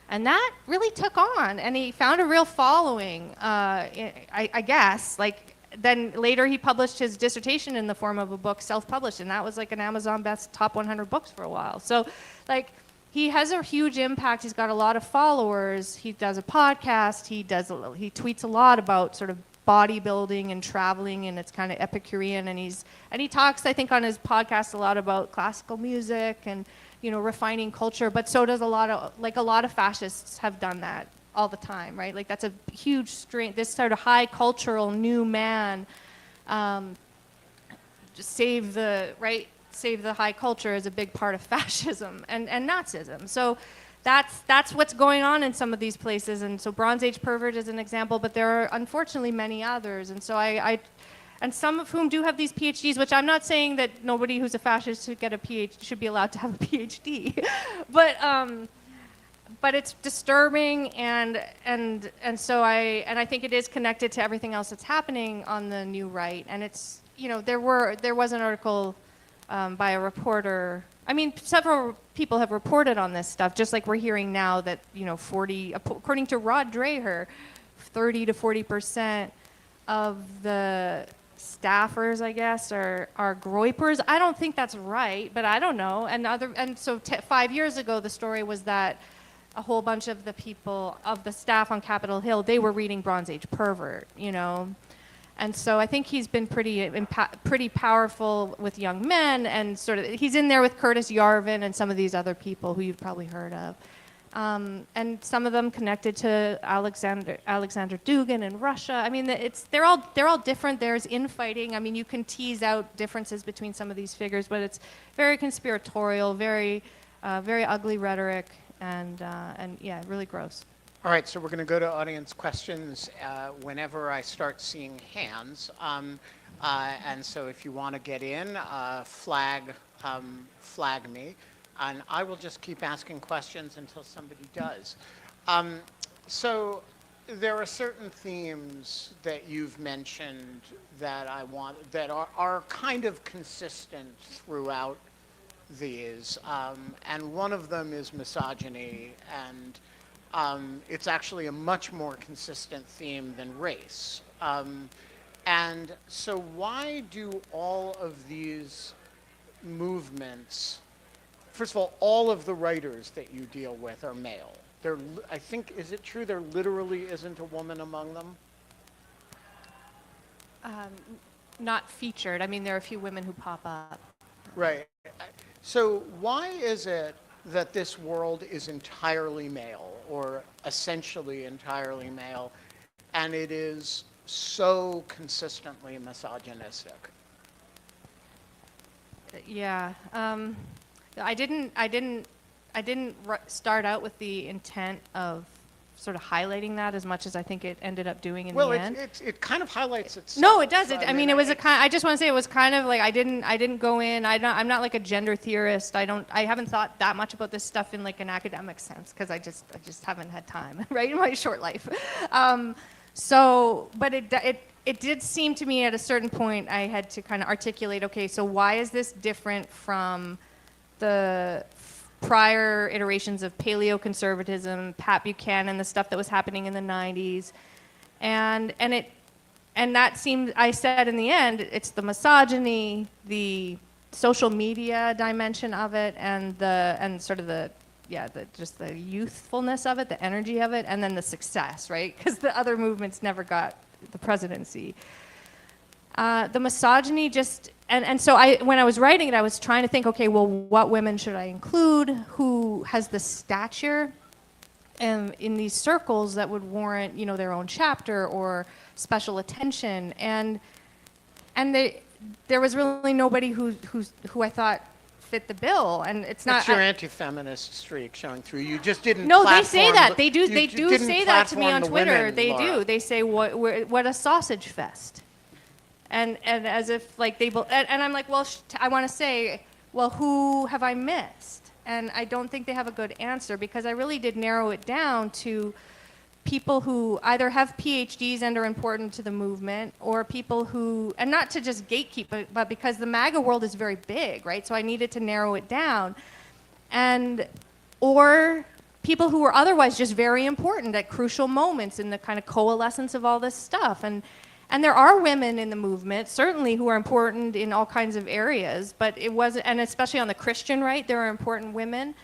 and that really took on, and he found a real following, I guess. Like, then later he published his dissertation in the form of a book, self-published, and that was like an Amazon best top 100 books for a while. So, like, he has a huge impact. He's got a lot of followers. He does a podcast. He tweets a lot about sort of bodybuilding and traveling, and it's kind of Epicurean. And he talks, I think, on his podcast a lot about classical music and, refining culture. But so does a lot of fascists have done that all the time, right? Like, that's a huge strength. This sort of high cultural new man, just save the high culture is a big part of fascism and Nazism. So that's what's going on in some of these places. And so Bronze Age Pervert is an example, but there are unfortunately many others. And so and some of whom do have these PhDs, which I'm not saying that nobody who's a fascist should be allowed to have a PhD, but it's disturbing, and so I think it is connected to everything else that's happening on the new right. And it's, there was an article by a reporter. I mean, several people have reported on this stuff, just like we're hearing now that, according to Rod Dreher, 30 to 40% of the staffers, I guess, are groypers. I don't think that's right, but I don't know. And so 5 years ago, the story was that a whole bunch of the people of the staff on Capitol Hill, they were reading Bronze Age Pervert, And so I think he's been pretty powerful with young men, and sort of he's in there with Curtis Yarvin and some of these other people who you've probably heard of. And some of them connected to Alexander Dugin in Russia. I mean, they're all different. There's infighting. I mean, you can tease out differences between some of these figures, but it's very conspiratorial, very ugly rhetoric, and yeah, really gross. All right, so we're going to go to audience questions whenever I start seeing hands. And so if you want to get in, flag me. And I will just keep asking questions until somebody does. So there are certain themes that you've mentioned that that are kind of consistent throughout these. And one of them is misogyny, and it's actually a much more consistent theme than race. And so why do all of these movements, first of all of the writers that you deal with are male. I think, is it true there literally isn't a woman among them? Not featured. I mean, there are a few women who pop up. Right. So why is it that this world is entirely male, or essentially entirely male, and it is so consistently misogynistic? Yeah. I didn't start out with the intent of sort of highlighting that as much as I think it ended up doing in the end. Well, it kind of highlights itself. No, it does. I mean, it was I just want to say it was kind of like I didn't go in. I'm not like a gender theorist. I haven't thought that much about this stuff in like an academic sense because I just haven't had time, right, in my short life. But it did seem to me at a certain point I had to kind of articulate, okay, so why is this different from the prior iterations of paleoconservatism, Pat Buchanan, the stuff that was happening in the 90s, and that seemed, I said in the end, it's the misogyny, the social media dimension of it, and just the youthfulness of it, the energy of it, and then the success, right? Because the other movements never got the presidency. The misogyny just, and so when I was writing it, I was trying to think, okay, well, what women should I include? Who has the stature in these circles that would warrant, their own chapter or special attention? And there was really nobody who I thought fit the bill, and it's not. It's your anti-feminist streak showing through. You just didn't. No, they say that. They do say that to me on Twitter. They do. They say what a sausage fest. And as if like and I'm like, well, I want to say, well, who have I missed? And I don't think they have a good answer because I really did narrow it down to people who either have PhDs and are important to the movement, or people who, and not to just gatekeep, but because the MAGA world is very big, right? So I needed to narrow it down, or people who were otherwise just very important at crucial moments in the kind of coalescence of all this stuff. And there are women in the movement, certainly, who are important in all kinds of areas, but it wasn't, and especially on the Christian right, there are important women.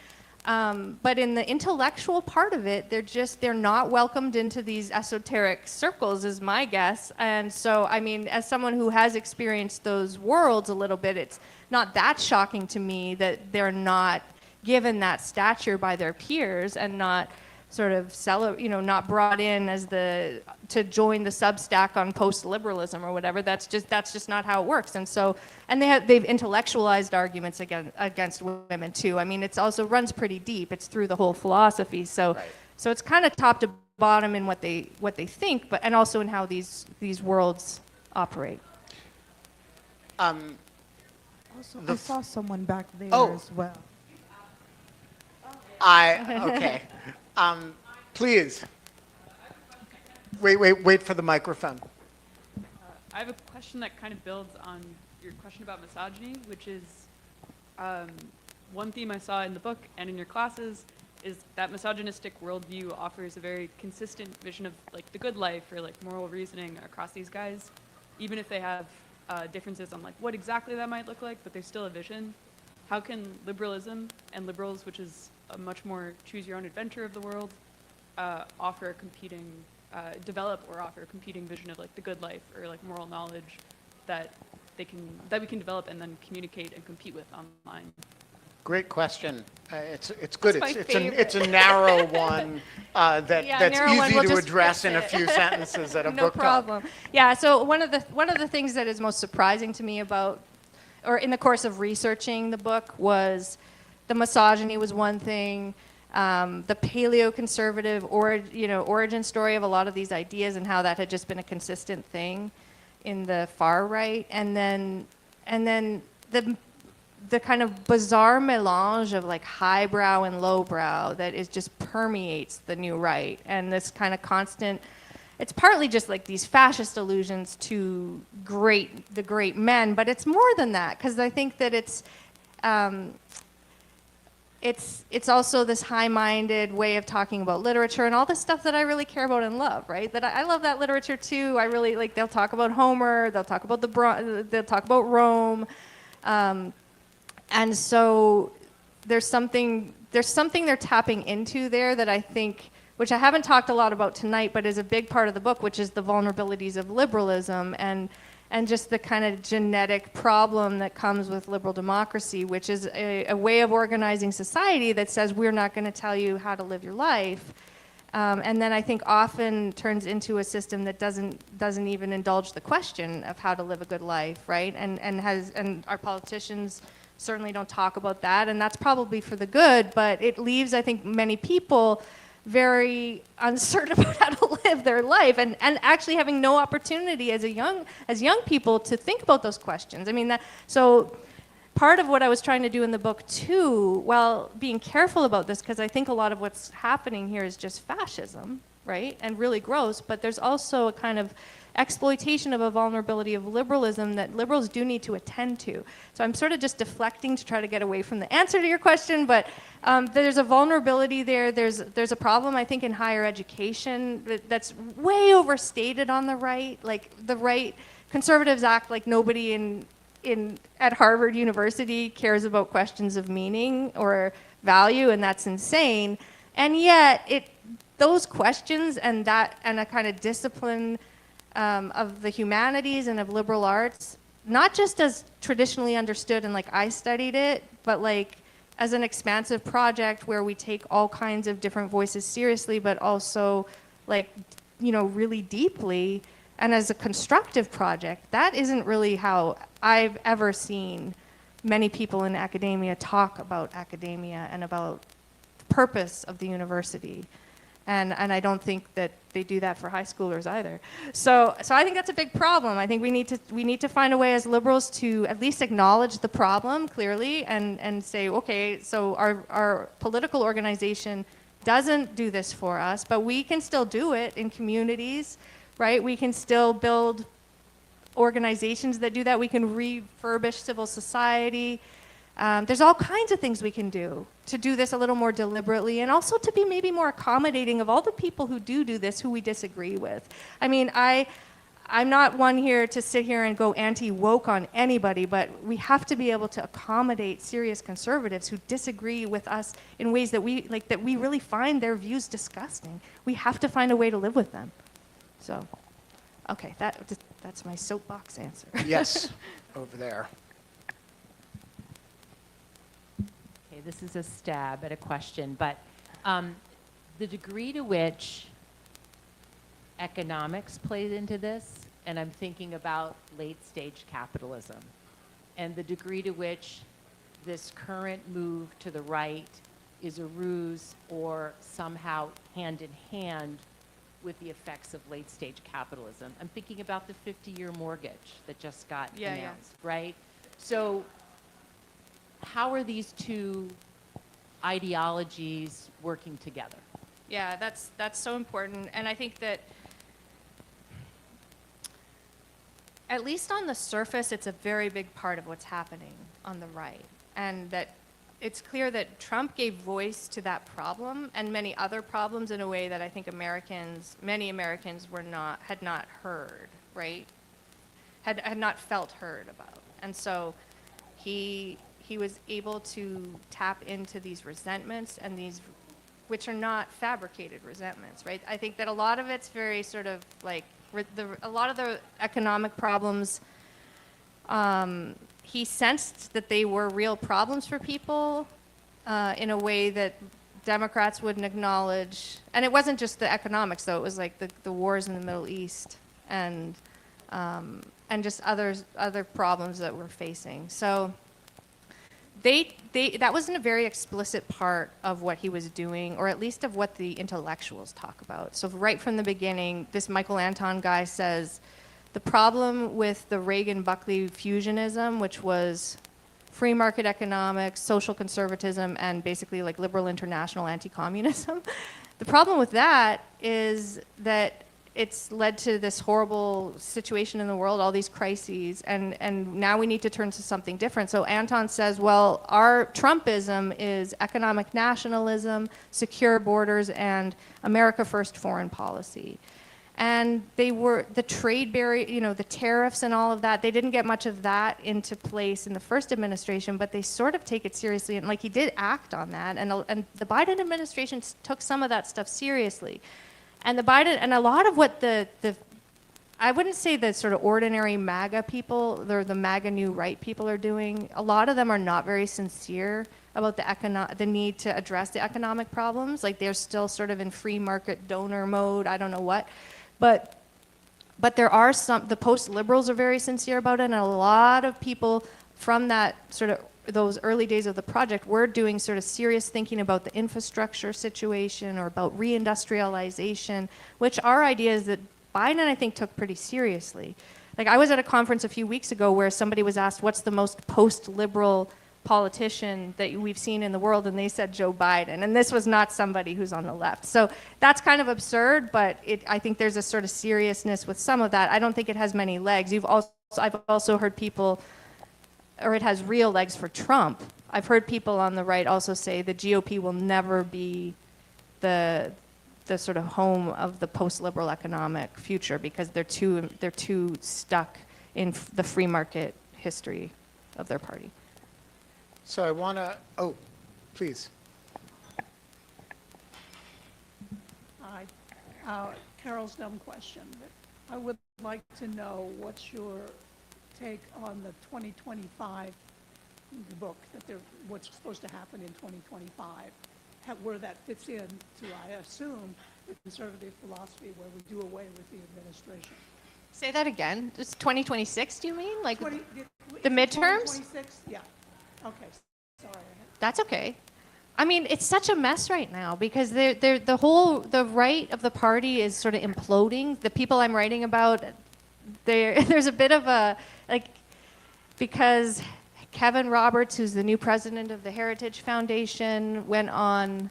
But in the intellectual part of it, they're not welcomed into these esoteric circles, is my guess. And so, I mean, as someone who has experienced those worlds a little bit, it's not that shocking to me that they're not given that stature by their peers and not sort of not brought in as to join the Substack on post-liberalism or whatever. That's just not how it works. And so, they've intellectualized arguments against women too. I mean, it's also runs pretty deep. It's through the whole philosophy. So, right. So it's kind of top to bottom in what they think, but and also in how these worlds operate. I saw someone back there as well. Okay. Please. Wait for the microphone. I have a question that kind of builds on your question about misogyny, which is one theme I saw in the book and in your classes is that misogynistic worldview offers a very consistent vision of like the good life or like moral reasoning across these guys, even if they have differences on like what exactly that might look like, but there's still a vision. How can liberalism and liberals, which is a much more choose your own adventure of the world, offer a competing, develop or offer a competing vision of like the good life or like moral knowledge that we can develop and then communicate and compete with online? Great question. It's good. It's my It's a narrow one that's narrow one, easy we'll to just address fix in a it. few sentences at a No book talk. problem. Yeah, so one of the things that is most surprising to me about, or in the course of researching the book, was the misogyny was one thing, the paleoconservative origin story of a lot of these ideas and how that had just been a consistent thing in the far right, and then the kind of bizarre melange of like highbrow and lowbrow that is just permeates the new right, and this kind of constant. It's partly just like these fascist allusions to the great men, but it's more than that, because I think that it's also this high-minded way of talking about literature and all this stuff that I really care about and love, right? That I love that literature too. I really like. They'll talk about Homer. They'll talk about they'll talk about Rome, and so there's something they're tapping into there that I think, which I haven't talked a lot about tonight, but is a big part of the book, which is the vulnerabilities of liberalism and just the kind of genetic problem that comes with liberal democracy, which is a way of organizing society that says we're not going to tell you how to live your life, and then I think often turns into a system that doesn't even indulge the question of how to live a good life, right? And our politicians certainly don't talk about that, and that's probably for the good, but it leaves, I think, many people very uncertain about how to live their life, and actually having no opportunity as young people to think about those questions. I mean, so part of what I was trying to do in the book too, while being careful about this, because I think a lot of what's happening here is just fascism, right? And really gross, but there's also a kind of exploitation of a vulnerability of liberalism that liberals do need to attend to. So I'm sort of just deflecting to try to get away from the answer to your question, but there's a vulnerability there. There's a problem, I think, in higher education that's way overstated on the right. Like the right, conservatives act like nobody at Harvard University cares about questions of meaning or value, and that's insane. And yet, those questions and a kind of discipline of the humanities and of liberal arts, not just as traditionally understood and like I studied it, but like as an expansive project where we take all kinds of different voices seriously, but also like, really deeply, and as a constructive project. That isn't really how I've ever seen many people in academia talk about academia and about the purpose of the university. And I don't think that they do that for high schoolers either. So I think that's a big problem. I think we need to find a way as liberals to at least acknowledge the problem clearly and say, okay, so our political organization doesn't do this for us, but we can still do it in communities, right? We can still build organizations that do that. We can refurbish civil society. There's all kinds of things we can do to do this a little more deliberately, and also to be maybe more accommodating of all the people who do this, who we disagree with. I mean, I'm not one here to sit here and go anti-woke on anybody, but we have to be able to accommodate serious conservatives who disagree with us in ways that we really find their views disgusting. We have to find a way to live with them. So, okay, that's my soapbox answer. Yes, over there. This is a stab at a question, but the degree to which economics plays into this, and I'm thinking about late-stage capitalism, and the degree to which this current move to the right is a ruse or somehow hand-in-hand with the effects of late-stage capitalism. I'm thinking about the 50-year mortgage that just got announced, right? So how are these two ideologies working together? Yeah, that's so important. And I think that at least on the surface, it's a very big part of what's happening on the right. And that it's clear that Trump gave voice to that problem and many other problems in a way that I think many Americans had not heard, right? Had not felt heard about. And so he was able to tap into these resentments and which are not fabricated resentments, right? I think that a lot of it's very sort of like a lot of the economic problems he sensed that they were real problems for people in a way that Democrats wouldn't acknowledge. And it wasn't just the economics, though. It was like the wars in the Middle East and just other problems that we're facing. So that wasn't a very explicit part of what he was doing, or at least of what the intellectuals talk about. So right from the beginning, this Michael Anton guy says, the problem with the Reagan-Buckley fusionism, which was free market economics, social conservatism, and basically like liberal international anti-communism, the problem with that is that it's led to this horrible situation in the world, all these crises, and now we need to turn to something different. So Anton says, well, our Trumpism is economic nationalism, secure borders, and America first foreign policy. And they were, the trade barrier, you know, the tariffs and all of that, they didn't get much of that into place in the first administration, but they sort of take it seriously, and like he did act on that, and the Biden administration took some of that stuff seriously. And the Biden, and a lot of what I wouldn't say the sort of ordinary MAGA people, the MAGA new right people are doing, a lot of them are not very sincere about the need to address the economic problems. Like they're still sort of in free market donor mode, I don't know what. But there are some, the post-liberals are very sincere about it, and a lot of people from that sort of those early days of the project were doing sort of serious thinking about the infrastructure situation or about reindustrialization, which are ideas that Biden, I think, took pretty seriously. Like I was at a conference a few weeks ago where somebody was asked, what's the most post-liberal politician that we've seen in the world, and they said Joe Biden, and this was not somebody who's on the left. So that's kind of absurd, but I think there's a sort of seriousness with some of that. I don't think it has many legs. I've also heard people, or it has real legs for Trump. I've heard people on the right also say the GOP will never be the sort of home of the post-liberal economic future because they're too stuck in the free market history of their party. So I want to, oh, please. Hi. Carol's dumb question, but I would like to know what's your take on the 2025 book, what's supposed to happen in 2025, where that fits in to, I assume, the conservative philosophy where we do away with the administration. Say that again. It's 2026, do you mean? Like the The midterms? 2026? Yeah. Okay. Sorry. That's okay. I mean, it's such a mess right now because the right of the party is sort of imploding. The people I'm writing about, there's a bit of a, like, because Kevin Roberts, who's the new president of the Heritage Foundation, went on,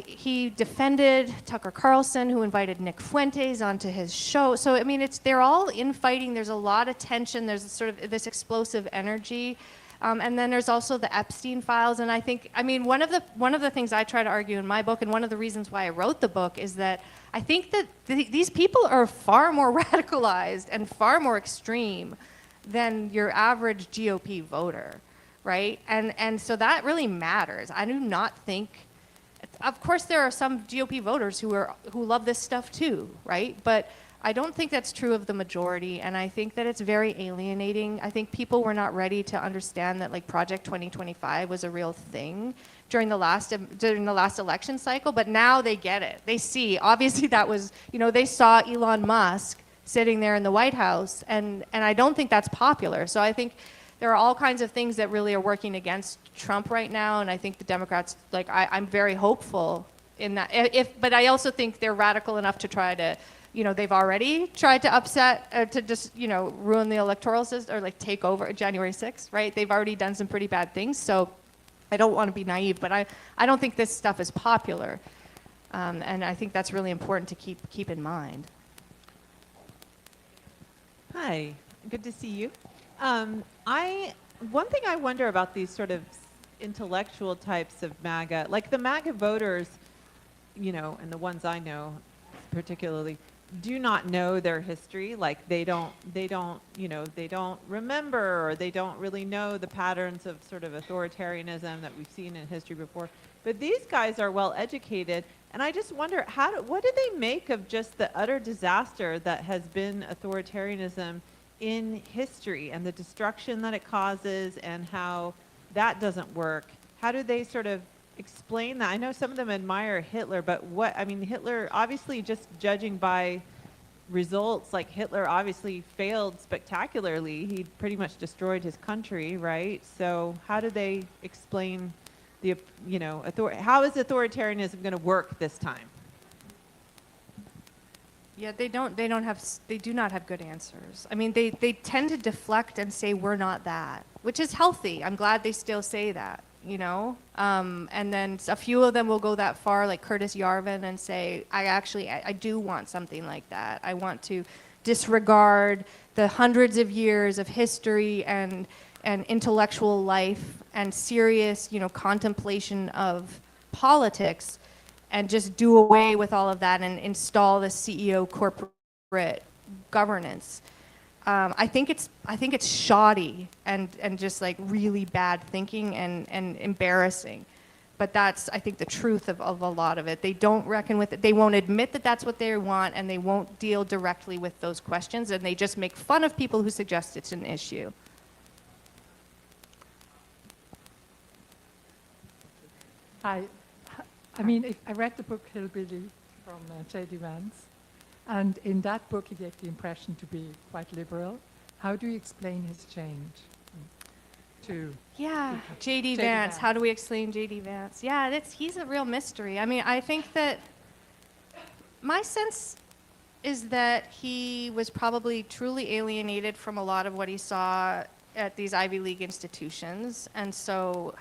he defended Tucker Carlson, who invited Nick Fuentes onto his show. So, I mean, they're all infighting. There's a lot of tension. There's sort of this explosive energy. And then there's also the Epstein files. And I think, I mean, one of the things I try to argue in my book, and one of the reasons why I wrote the book, is that I think that these people are far more radicalized and far more extreme than your average GOP voter, right? And so that really matters. I do not think, of course there are some GOP voters who love this stuff too, right? But I don't think that's true of the majority, and I think that it's very alienating. I think people were not ready to understand that like Project 2025 was a real thing during the last election cycle, but now they get it. They see, obviously that was, you know, they saw Elon Musk sitting there in the White House, and I don't think that's popular. So I think there are all kinds of things that really are working against Trump right now, and I think the Democrats, like I'm very hopeful in that. But I also think they're radical enough to try to, you know, they've already tried to upset, to just, you know, ruin the electoral system or like take over January 6th, right? They've already done some pretty bad things. So I don't want to be naive, but I don't think this stuff is popular. And I think that's really important to keep in mind. Hi, good to see you. One thing I wonder about these sort of intellectual types of MAGA, like the MAGA voters, you know, and the ones I know particularly, do not know their history. Like they don't remember, or they don't really know the patterns of sort of authoritarianism that we've seen in history before. But these guys are well educated, and I just wonder what do they make of just the utter disaster that has been authoritarianism in history and the destruction that it causes and how that doesn't work, how do they sort of explain that? I know some of them admire Hitler, but Hitler, obviously just judging by results, like Hitler obviously failed spectacularly. He pretty much destroyed his country, right? So how do they explain the, how is authoritarianism going to work this time? Yeah, they do not have good answers. I mean, they tend to deflect and say we're not that, which is healthy. I'm glad they still say that, and then a few of them will go that far, like Curtis Yarvin, and say, I do want something like that. I want to disregard the hundreds of years of history and intellectual life and serious, contemplation of politics, and just do away with all of that and install the CEO corporate governance. I think it's shoddy and just like really bad thinking and embarrassing. But that's, I think, the truth of a lot of it. They don't reckon with it. They won't admit that that's what they want, and they won't deal directly with those questions, and they just make fun of people who suggest it's an issue. Hi. I mean, I read the book Hillbilly from JD Vance, and in that book he gave the impression to be quite liberal. How do you explain his change to... Yeah, JD Vance. How do we explain JD Vance? Yeah, he's a real mystery. I mean, I think that my sense is that he was probably truly alienated from a lot of what he saw at these Ivy League institutions, and so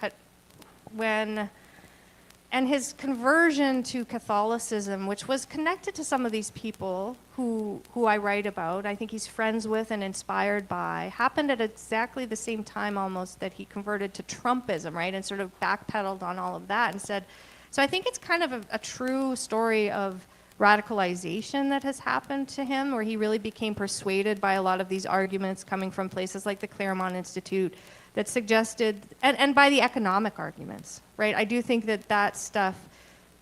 and his conversion to Catholicism, which was connected to some of these people who I write about, I think he's friends with and inspired by, happened at exactly the same time almost that he converted to Trumpism, right? And sort of backpedaled on all of that and said, so I think it's kind of a true story of radicalization that has happened to him, where he really became persuaded by a lot of these arguments coming from places like the Claremont Institute that suggested, and by the economic arguments, right? I do think that stuff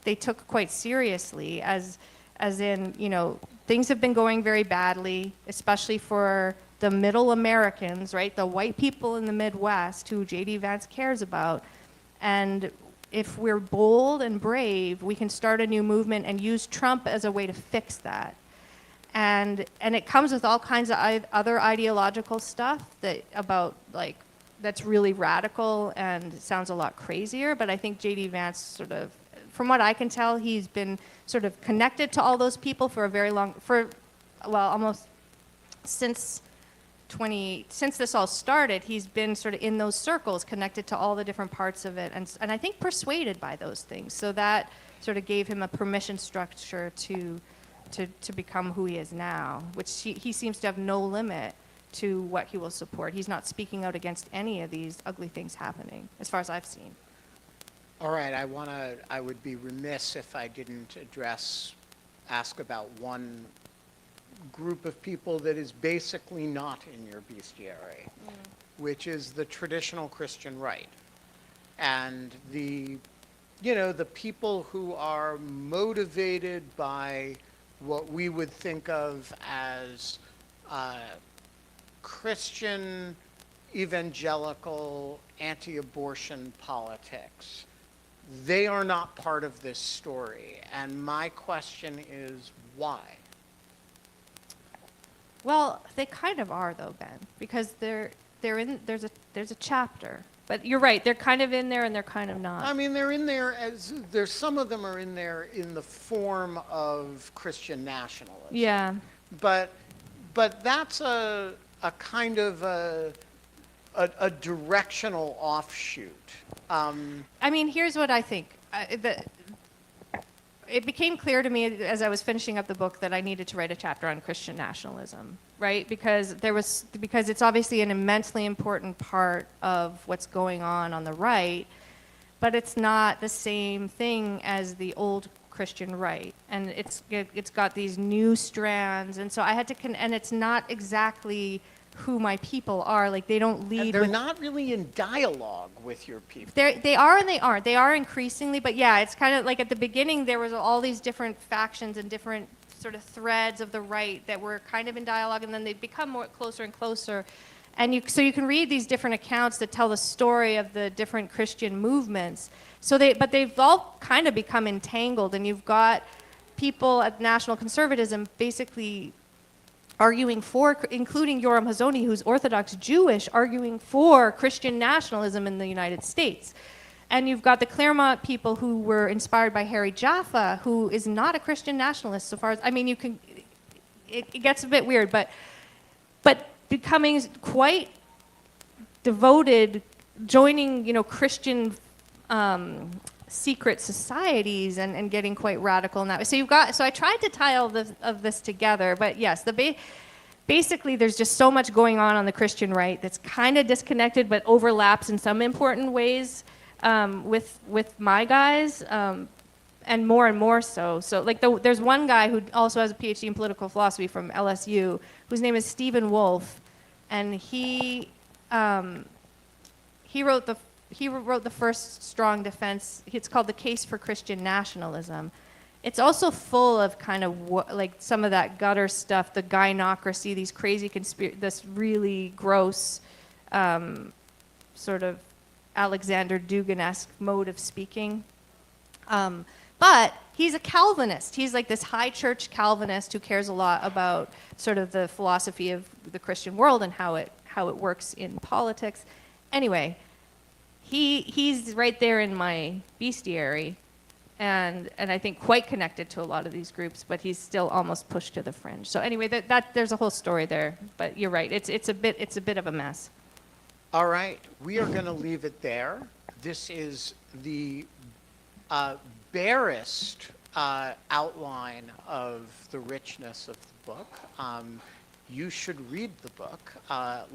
they took quite seriously, as in, things have been going very badly, especially for the middle Americans, right? The white people in the Midwest who JD Vance cares about. And if we're bold and brave, we can start a new movement and use Trump as a way to fix that. And it comes with all kinds of other ideological stuff that's really radical and sounds a lot crazier, but I think JD Vance sort of, from what I can tell, he's been sort of connected to all those people for a very long, almost since this all started, he's been sort of in those circles, connected to all the different parts of it, and I think persuaded by those things. So that sort of gave him a permission structure to become who he is now, which he seems to have no limit to what he will support. He's not speaking out against any of these ugly things happening, as far as I've seen. All right, I would be remiss if I didn't ask about one group of people that is basically not in your bestiary, which is the traditional Christian right. And the people who are motivated by what we would think of as Christian, evangelical, anti-abortion politics. They are not part of this story. And my question is, why? Well, they kind of are, though, Ben, because there's a chapter. But you're right, they're kind of in there and they're kind of not. I mean, they're in there some of them are in there in the form of Christian nationalism. Yeah. But that's a kind of a directional offshoot. I mean, here's what I think. It became clear to me as I was finishing up the book that I needed to write a chapter on Christian nationalism, right? Because it's obviously an immensely important part of what's going on the right, but it's not the same thing as the old Christian right, and it's got these new strands, and so I had to and it's not exactly who my people are. Like, they don't lead. And they're not really in dialogue with your people. They are and they aren't. They are increasingly, but yeah, it's kind of like at the beginning there was all these different factions and different sort of threads of the right that were kind of in dialogue, and then they become more closer and closer. And so you can read these different accounts that tell the story of the different Christian movements. But they've all kind of become entangled, and you've got people at National Conservatism basically arguing for, including Yoram Hazony, who's Orthodox Jewish, arguing for Christian nationalism in the United States. And you've got the Claremont people who were inspired by Harry Jaffa, who is not a Christian nationalist so far as, I mean, it gets a bit weird, but becoming quite devoted, joining, Christian secret societies and getting quite radical in that way. So I tried to tie all of this together, but yes, basically there's just so much going on the Christian right that's kind of disconnected but overlaps in some important ways with my guys, and more so. So like there's one guy who also has a PhD in political philosophy from LSU, whose name is Stephen Wolfe, and he wrote the first strong defense. It's called The Case for Christian Nationalism. It's also full of kind of like some of that gutter stuff, the gynocracy, these crazy this really gross sort of Alexander Dugin-esque mode of speaking. But he's a Calvinist. He's like this high church Calvinist who cares a lot about sort of the philosophy of the Christian world and how it works in politics. Anyway, he's right there in my bestiary, and I think quite connected to a lot of these groups, but he's still almost pushed to the fringe. So anyway, that there's a whole story there. But you're right. It's a bit of a mess. All right, we are going to leave it there. This is the barest outline of the richness of the book. You should read the book.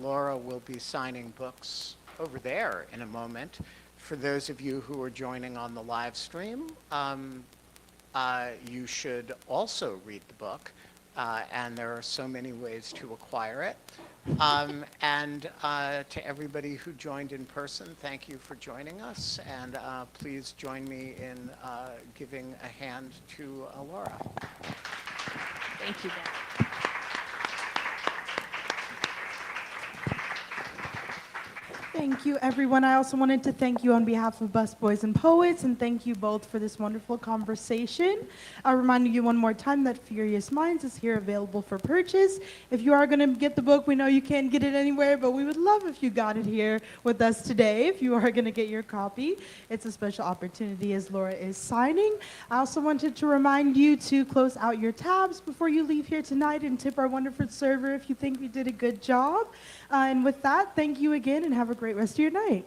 Laura will be signing books over there in a moment. For those of you who are joining on the live stream, you should also read the book, and there are so many ways to acquire it. And to everybody who joined in person, thank you for joining us, and please join me in giving a hand to Laura. Thank you, Dan. Thank you, everyone. I also wanted to thank you on behalf of Busboys and Poets, and thank you both for this wonderful conversation. I'll remind you one more time that Furious Minds is here available for purchase. If you are going to get the book, we know you can't get it anywhere, but we would love if you got it here with us today, if you are going to get your copy. It's a special opportunity as Laura is signing. I also wanted to remind you to close out your tabs before you leave here tonight and tip our wonderful server if you think we did a good job. And with that, thank you again and have a great rest of your night.